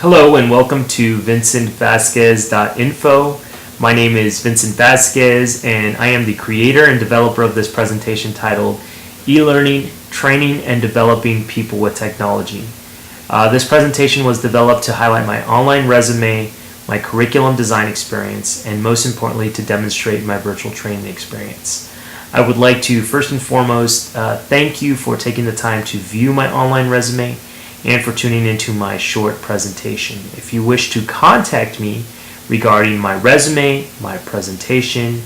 Hello and welcome to VincentVasquez.info. My name is Vincent Vasquez and I am the creator and developer of this presentation titled E-Learning, Training and Developing People with Technology. This presentation was developed to highlight my online resume, my curriculum design experience, and most importantly to demonstrate my virtual training experience. I would like to first and foremost thank you for taking the time to view my online resume and for tuning into my short presentation. If you wish to contact me regarding my resume, my presentation,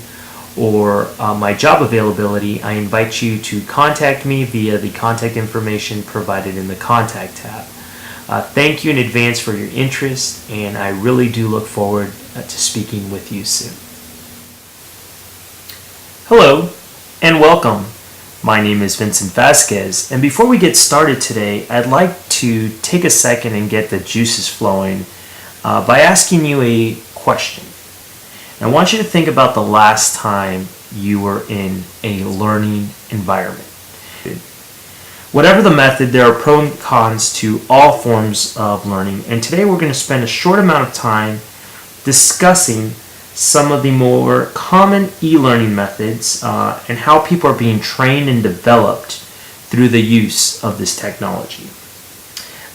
or my job availability, I invite you to contact me via the contact information provided in the Contact tab. Thank you in advance for your interest, and I really do look forward to speaking with you soon. Hello, and welcome. My name is Vincent Vasquez, and before we get started today, I'd like to take a second and get the juices flowing by asking you a question. I want you to think about the last time you were in a learning environment. Whatever the method, there are pros and cons to all forms of learning, and today we're going to spend a short amount of time discussing some of the more common e-learning methods and how people are being trained and developed through the use of this technology.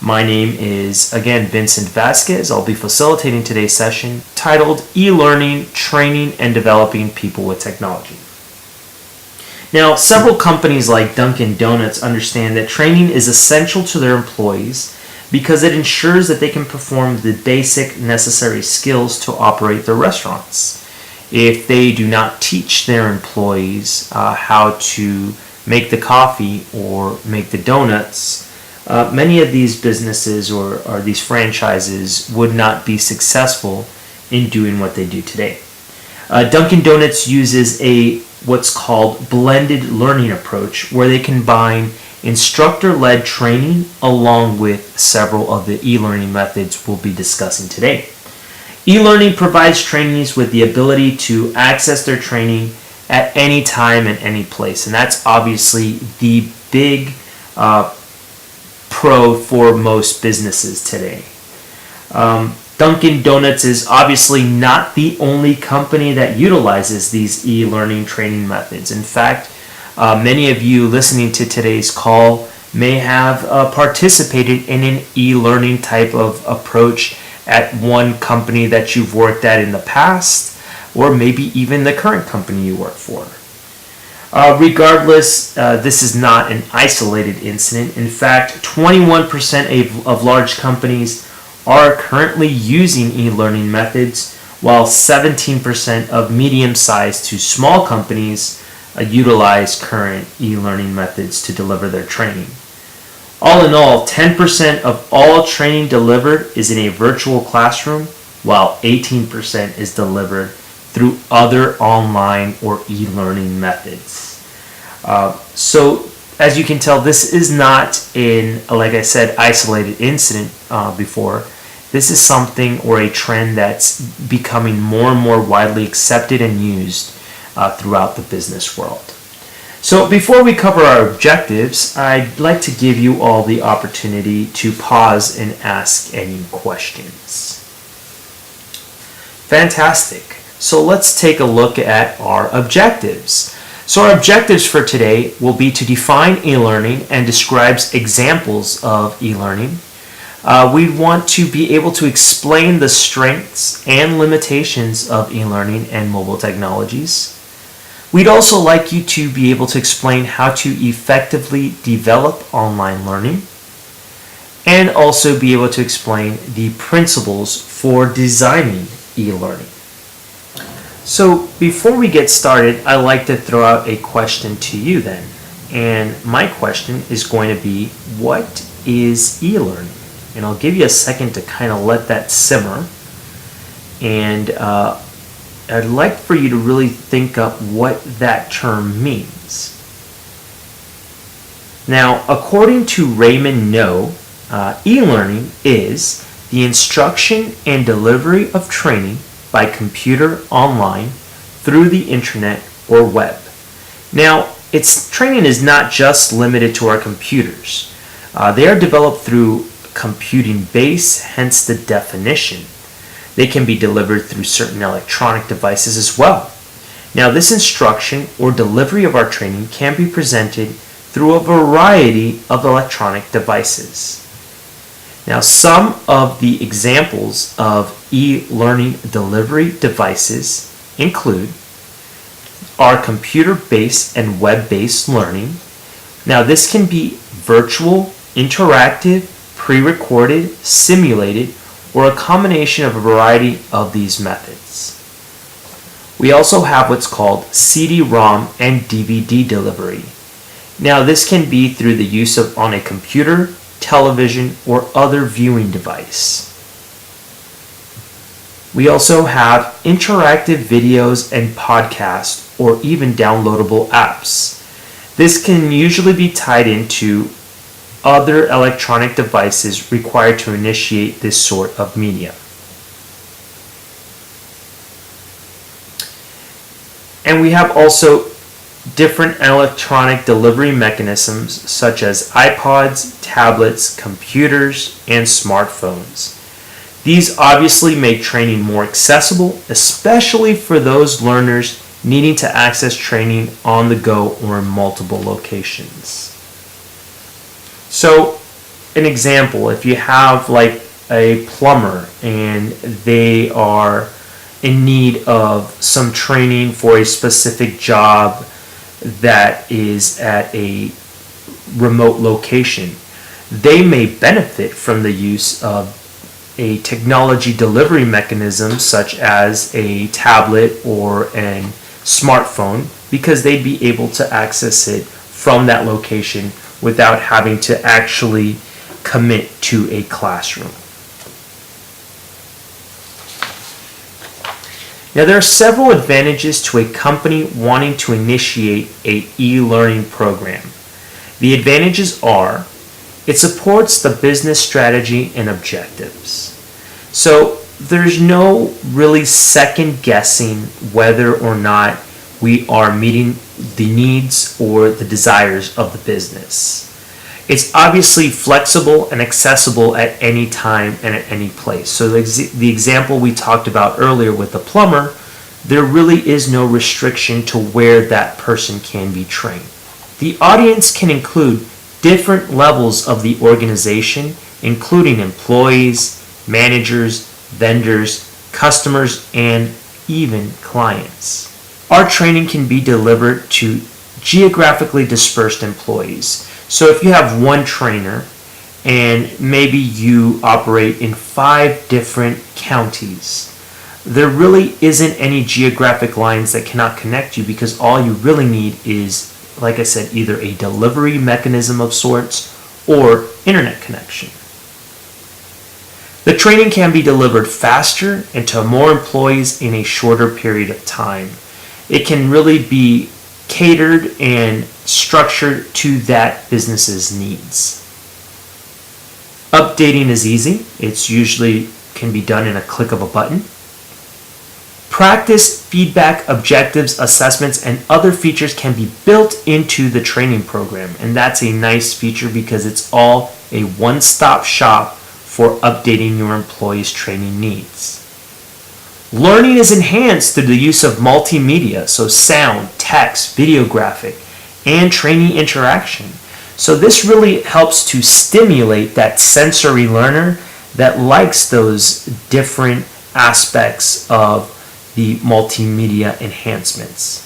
My name is, again, Vincent Vasquez. I'll be facilitating today's session titled E-Learning, Training and Developing People with Technology. Now, several companies like Dunkin' Donuts understand that training is essential to their employees because it ensures that they can perform the basic necessary skills to operate their restaurants. If they do not teach their employees how to make the coffee or make the donuts, many of these businesses or these franchises would not be successful in doing what they do today. Dunkin' Donuts uses what's called blended learning approach, where they combine instructor-led training along with several of the e-learning methods we'll be discussing today. E-learning provides trainees with the ability to access their training at any time and any place, and that's obviously the big pro for most businesses today. Dunkin' Donuts is obviously not the only company that utilizes these e-learning training methods. In fact, many of you listening to today's call may have participated in an e-learning type of approach at one company that you've worked at in the past, or maybe even the current company you work for. Regardless, this is not an isolated incident. In fact, 21% of large companies are currently using e-learning methods, while 17% of medium-sized to small companies utilize current e-learning methods to deliver their training. All in all, 10% of all training delivered is in a virtual classroom, while 18% is delivered through other online or e-learning methods. So as you can tell, this is not like I said, isolated incident before. This is something or a trend that's becoming more and more widely accepted and used throughout the business world. So before we cover our objectives, I'd like to give you all the opportunity to pause and ask any questions. Fantastic. So let's take a look at our objectives. So our objectives for today will be to define e-learning and describes examples of e-learning. We want to be able to explain the strengths and limitations of e-learning and mobile technologies. We'd also like you to be able to explain how to effectively develop online learning and also be able to explain the principles for designing e-learning. So before we get started, I'd like to throw out a question to you then. And my question is going to be, what is e-learning? And I'll give you a second to kind of let that simmer. And I'd like for you to really think up what that term means. Now, according to Raymond No, e-learning is the instruction and delivery of training by computer online through the internet or web. Now, training is not just limited to our computers. They are developed through computing base, hence the definition. They can be delivered through certain electronic devices as well. Now, this instruction or delivery of our training can be presented through a variety of electronic devices. Now, some of the examples of e-learning delivery devices include our computer-based and web-based learning. Now, this can be virtual, interactive, pre-recorded, simulated, or a combination of a variety of these methods. We also have what's called CD-ROM and DVD delivery. Now, this can be through the use of on a computer, television, or other viewing device. We also have interactive videos and podcasts or even downloadable apps. This can usually be tied into other electronic devices required to initiate this sort of media. And we have also different electronic delivery mechanisms such as iPods, tablets, computers, and smartphones. These obviously make training more accessible, especially for those learners needing to access training on the go or in multiple locations. So, an example, if you have like a plumber and they are in need of some training for a specific job that is at a remote location, they may benefit from the use of a technology delivery mechanism such as a tablet or a smartphone because they'd be able to access it from that location without having to actually commit to a classroom. Now, there are several advantages to a company wanting to initiate an e-learning program. The advantages are it supports the business strategy and objectives. So there's no really second guessing whether or not we are meeting the needs or the desires of the business. It's obviously flexible and accessible at any time and at any place. So the example we talked about earlier with the plumber, there really is no restriction to where that person can be trained. The audience can include different levels of the organization, including employees, managers, vendors, customers, and even clients. Our training can be delivered to geographically dispersed employees. So if you have one trainer and maybe you operate in 5 different counties, there really isn't any geographic lines that cannot connect you because all you really need is, like I said, either a delivery mechanism of sorts or internet connection. The training can be delivered faster and to more employees in a shorter period of time. It can really be catered and structured to that business's needs. Updating is easy. It's usually can be done in a click of a button. Practice, feedback, objectives, assessments, and other features can be built into the training program. And that's a nice feature because it's all a one-stop shop for updating your employees' training needs. Learning is enhanced through the use of multimedia, so sound, text, video graphic, and training interaction. So this really helps to stimulate that sensory learner that likes those different aspects of the multimedia enhancements.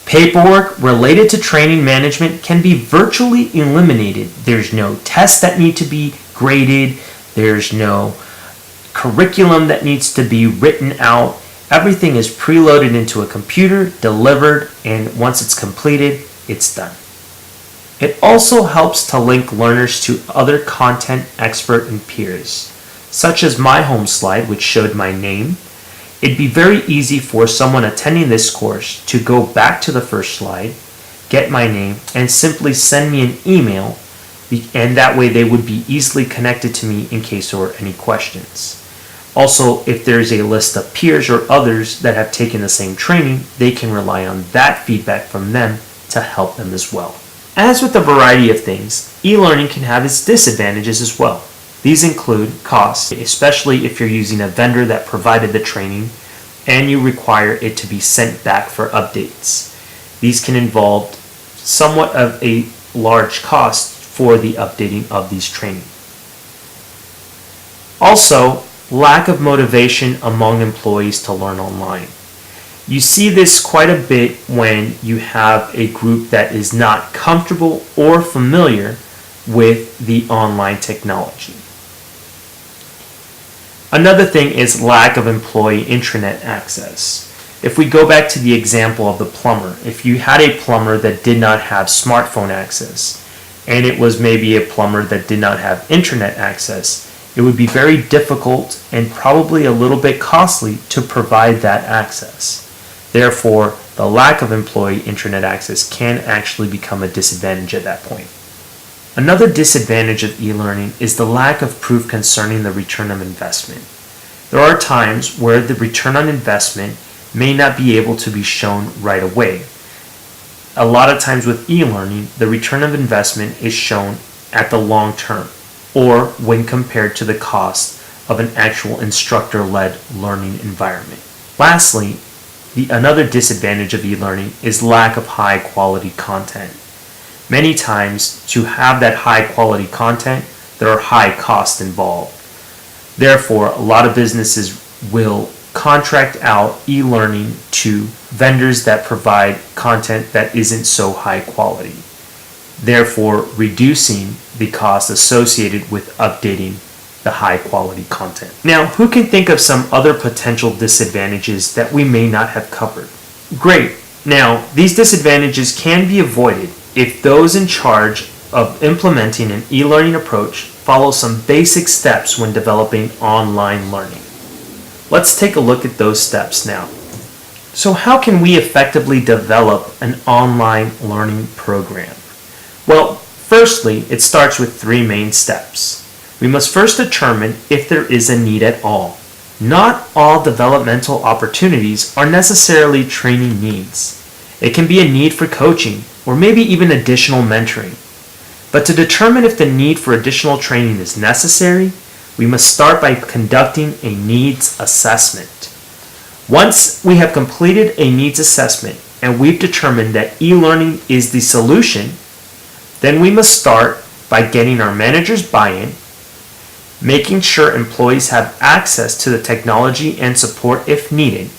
Paperwork related to training management can be virtually eliminated. There's no tests that need to be graded. There's no curriculum that needs to be written out. Everything is preloaded into a computer, delivered, and once it's completed, it's done. It also helps to link learners to other content expert and peers, such as my home slide, which showed my name. It'd be very easy for someone attending this course to go back to the first slide, get my name, and simply send me an email, and that way they would be easily connected to me in case there were any questions. Also, if there's a list of peers or others that have taken the same training, they can rely on that feedback from them to help them as well. As with a variety of things, e-learning can have its disadvantages as well. These include costs, especially if you're using a vendor that provided the training and you require it to be sent back for updates. These can involve somewhat of a large cost for the updating of these training. Also, lack of motivation among employees to learn online. You see this quite a bit when you have a group that is not comfortable or familiar with the online technology. Another thing is lack of employee intranet access. If we go back to the example of the plumber, if you had a plumber that did not have smartphone access, and it was maybe a plumber that did not have intranet access, it would be very difficult and probably a little bit costly to provide that access. Therefore, the lack of employee intranet access can actually become a disadvantage at that point. Another disadvantage of e-learning is the lack of proof concerning the return of investment. There are times where the return on investment may not be able to be shown right away. A lot of times with e-learning, the return of investment is shown at the long term, or when compared to the cost of an actual instructor-led learning environment. Lastly, another disadvantage of e-learning is lack of high-quality content. Many times, to have that high-quality content, there are high costs involved. Therefore, a lot of businesses will contract out e-learning to vendors that provide content that isn't so high quality, therefore reducing the cost associated with updating the high quality content. Now, who can think of some other potential disadvantages that we may not have covered? Great. Now, these disadvantages can be avoided if those in charge of implementing an e-learning approach follow some basic steps when developing online learning. Let's take a look at those steps now. So how can we effectively develop an online learning program? Well, firstly, it starts with three main steps. We must first determine if there is a need at all. Not all developmental opportunities are necessarily training needs. It can be a need for coaching or maybe even additional mentoring. But to determine if the need for additional training is necessary, we must start by conducting a needs assessment. Once we have completed a needs assessment and we've determined that e-learning is the solution, then we must start by getting our manager's buy-in, making sure employees have access to the technology and support if needed.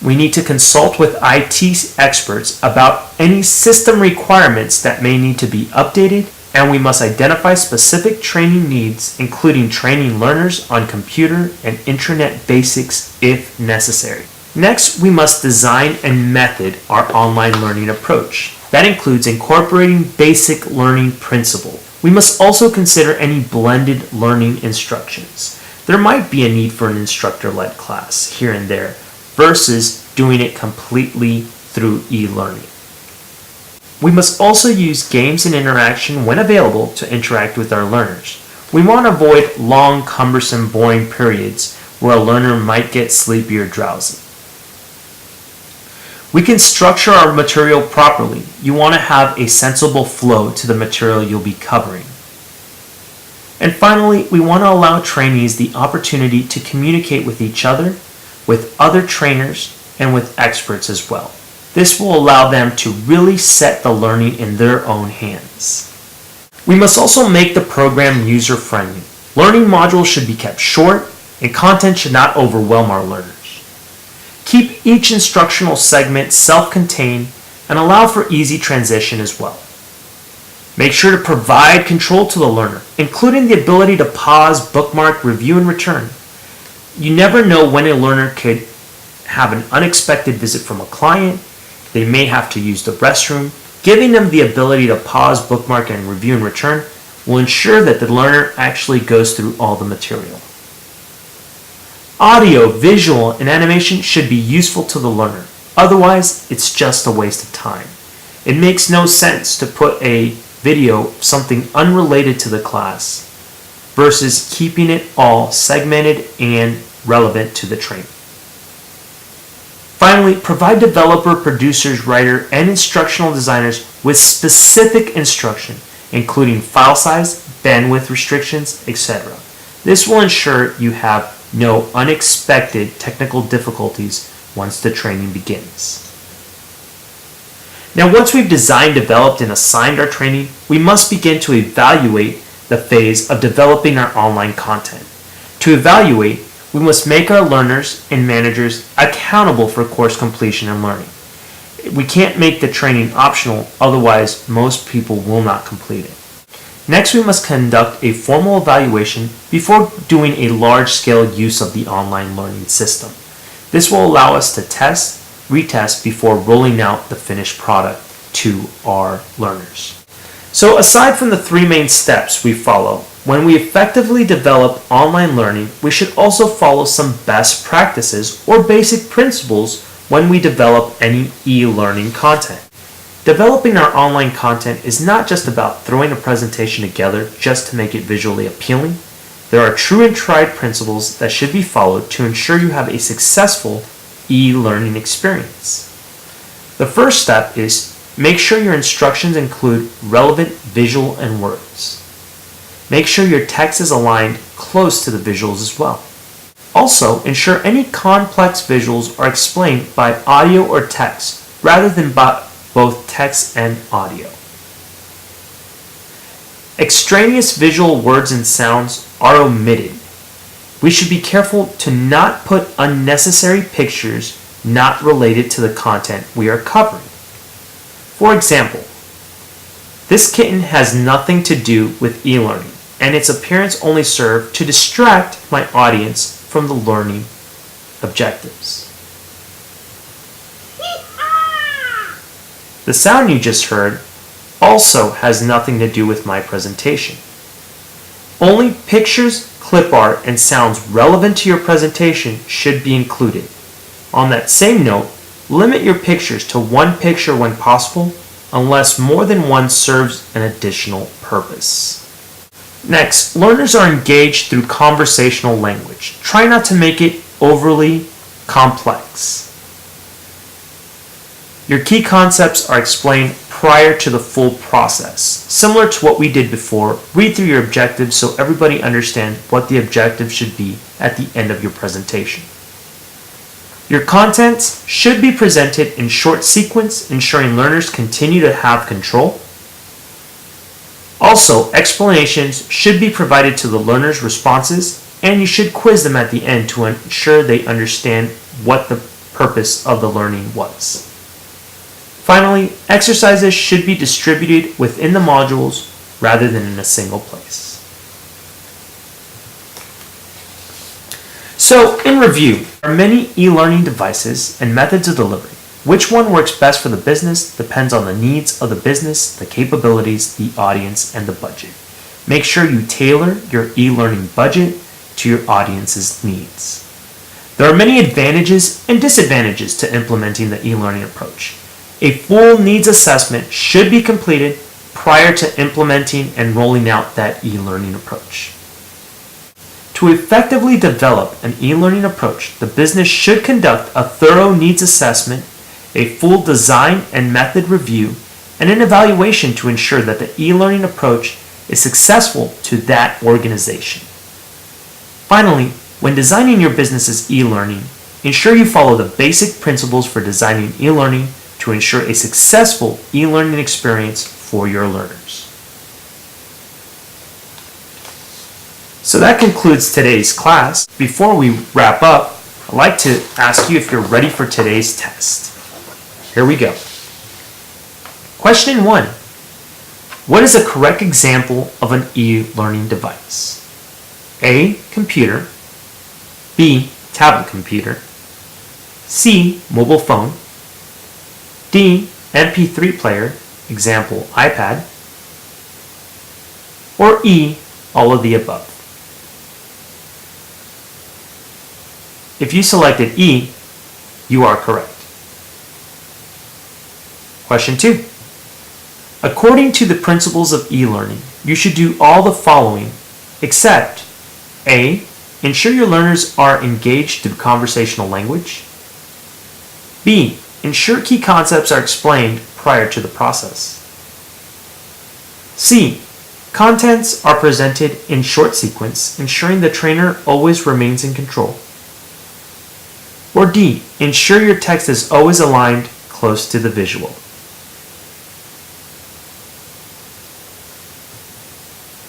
We need to consult with IT experts about any system requirements that may need to be updated, and we must identify specific training needs, including training learners on computer and intranet basics if necessary. Next, we must design and method our online learning approach. That includes incorporating basic learning principles. We must also consider any blended learning instructions. There might be a need for an instructor-led class here and there versus doing it completely through e-learning. We must also use games and interaction when available to interact with our learners. We want to avoid long, cumbersome, boring periods where a learner might get sleepy or drowsy. We can structure our material properly. You want to have a sensible flow to the material you'll be covering. And finally, we want to allow trainees the opportunity to communicate with each other, with other trainers, and with experts as well. This will allow them to really set the learning in their own hands. We must also make the program user-friendly. Learning modules should be kept short, and content should not overwhelm our learners. Keep each instructional segment self-contained and allow for easy transition as well. Make sure to provide control to the learner, including the ability to pause, bookmark, review, and return. You never know when a learner could have an unexpected visit from a client. They may have to use the restroom. Giving them the ability to pause, bookmark, and review and return will ensure that the learner actually goes through all the material. Audio, visual, and animation should be useful to the learner. Otherwise, it's just a waste of time. It makes no sense to put a video of something unrelated to the class versus keeping it all segmented and relevant to the training. Finally, provide developer, producers, writer, and instructional designers with specific instruction, including file size, bandwidth restrictions, etc. This will ensure you have no unexpected technical difficulties once the training begins. Now, once we've designed, developed, and assigned our training, we must begin to evaluate the phase of developing our online content. To evaluate, we must make our learners and managers accountable for course completion and learning. We can't make the training optional, otherwise most people will not complete it. Next, we must conduct a formal evaluation before doing a large-scale use of the online learning system. This will allow us to test, retest before rolling out the finished product to our learners. So aside from the three main steps we follow, when we effectively develop online learning, we should also follow some best practices or basic principles when we develop any e-learning content. Developing our online content is not just about throwing a presentation together just to make it visually appealing. There are true and tried principles that should be followed to ensure you have a successful e-learning experience. The first step is make sure your instructions include relevant visual and words. Make sure your text is aligned close to the visuals as well. Also, ensure any complex visuals are explained by audio or text rather than by both text and audio. Extraneous visual words and sounds are omitted. We should be careful to not put unnecessary pictures not related to the content we are covering. For example, this kitten has nothing to do with e-learning, and its appearance only served to distract my audience from the learning objectives. The sound you just heard also has nothing to do with my presentation. Only pictures, clip art, and sounds relevant to your presentation should be included. On that same note, limit your pictures to one picture when possible, unless more than one serves an additional purpose. Next, learners are engaged through conversational language. Try not to make it overly complex. Your key concepts are explained prior to the full process. Similar to what we did before, read through your objectives so everybody understands what the objective should be at the end of your presentation. Your content should be presented in short sequence, ensuring learners continue to have control. Also, explanations should be provided to the learners' responses, and you should quiz them at the end to ensure they understand what the purpose of the learning was. Finally, exercises should be distributed within the modules rather than in a single place. So, in review, there are many e-learning devices and methods of delivery. Which one works best for the business depends on the needs of the business, the capabilities, the audience, and the budget. Make sure you tailor your e-learning budget to your audience's needs. There are many advantages and disadvantages to implementing the e-learning approach. A full needs assessment should be completed prior to implementing and rolling out that e-learning approach. To effectively develop an e-learning approach, the business should conduct a thorough needs assessment, a full design and method review, and an evaluation to ensure that the e-learning approach is successful to that organization. Finally, when designing your business's e-learning, ensure you follow the basic principles for designing e-learning to ensure a successful e-learning experience for your learners. So that concludes today's class. Before we wrap up, I'd like to ask you if you're ready for today's test. Here we go. Question 1. What is a correct example of an e-learning device? A. Computer. B. Tablet computer. C. Mobile phone. D. MP3 player, example iPad. Or E. All of the above. If you selected E, you are correct. Question 2. According to the principles of e-learning, you should do all the following except A. Ensure your learners are engaged through conversational language. B. Ensure key concepts are explained prior to the process. C. Contents are presented in short sequence, ensuring the trainer always remains in control. Or D. Ensure your text is always aligned close to the visual.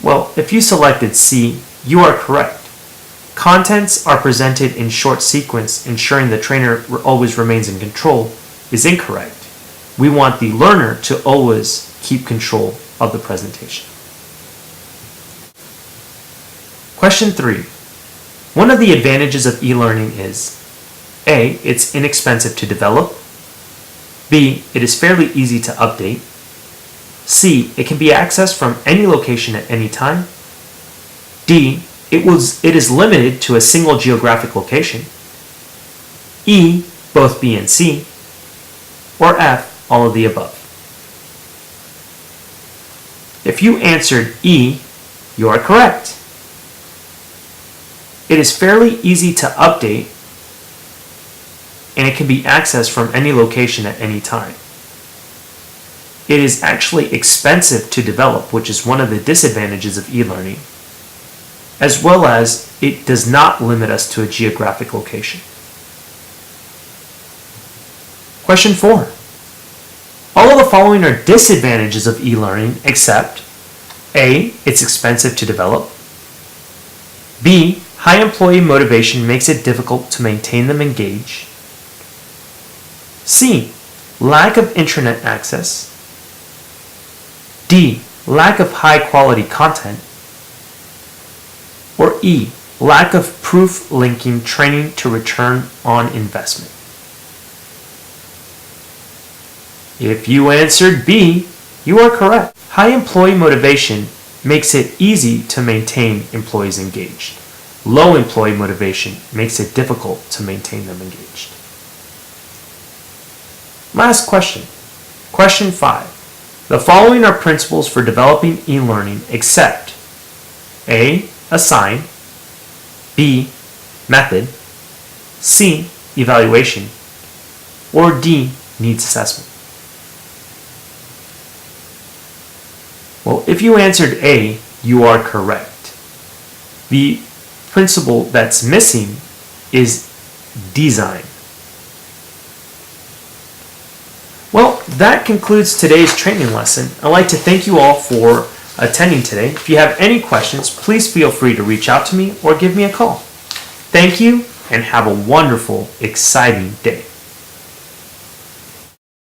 Well, if you selected C, you are correct. Contents are presented in short sequence, ensuring the trainer always remains in control, is incorrect. We want the learner to always keep control of the presentation. Question 3. One of the advantages of e-learning is A. It's inexpensive to develop. B. It is fairly easy to update. C. It can be accessed from any location at any time. D. It is limited to a single geographic location. E. Both B and C. Or F. All of the above. If you answered E, you are correct. It is fairly easy to update, and it can be accessed from any location at any time. It is actually expensive to develop, which is one of the disadvantages of e-learning, as well as it does not limit us to a geographic location. Question 4. All of the following are disadvantages of e-learning except A. It's expensive to develop. B. High employee motivation makes it difficult to maintain them engaged. C. Lack of internet access. D. Lack of high quality content. Or E. Lack of proof linking training to return on investment. If you answered B, you are correct. High employee motivation makes it easy to maintain employees engaged. Low employee motivation makes it difficult to maintain them engaged. Last question. Question 5. The following are principles for developing e-learning except A. Assign. B. Method. C. Evaluation. Or D. Needs assessment. Well, if you answered A, you are correct. The principle that's missing is design. Well, that concludes today's training lesson. I'd like to thank you all for attending today. If you have any questions, please feel free to reach out to me or give me a call. Thank you and have a wonderful, exciting day.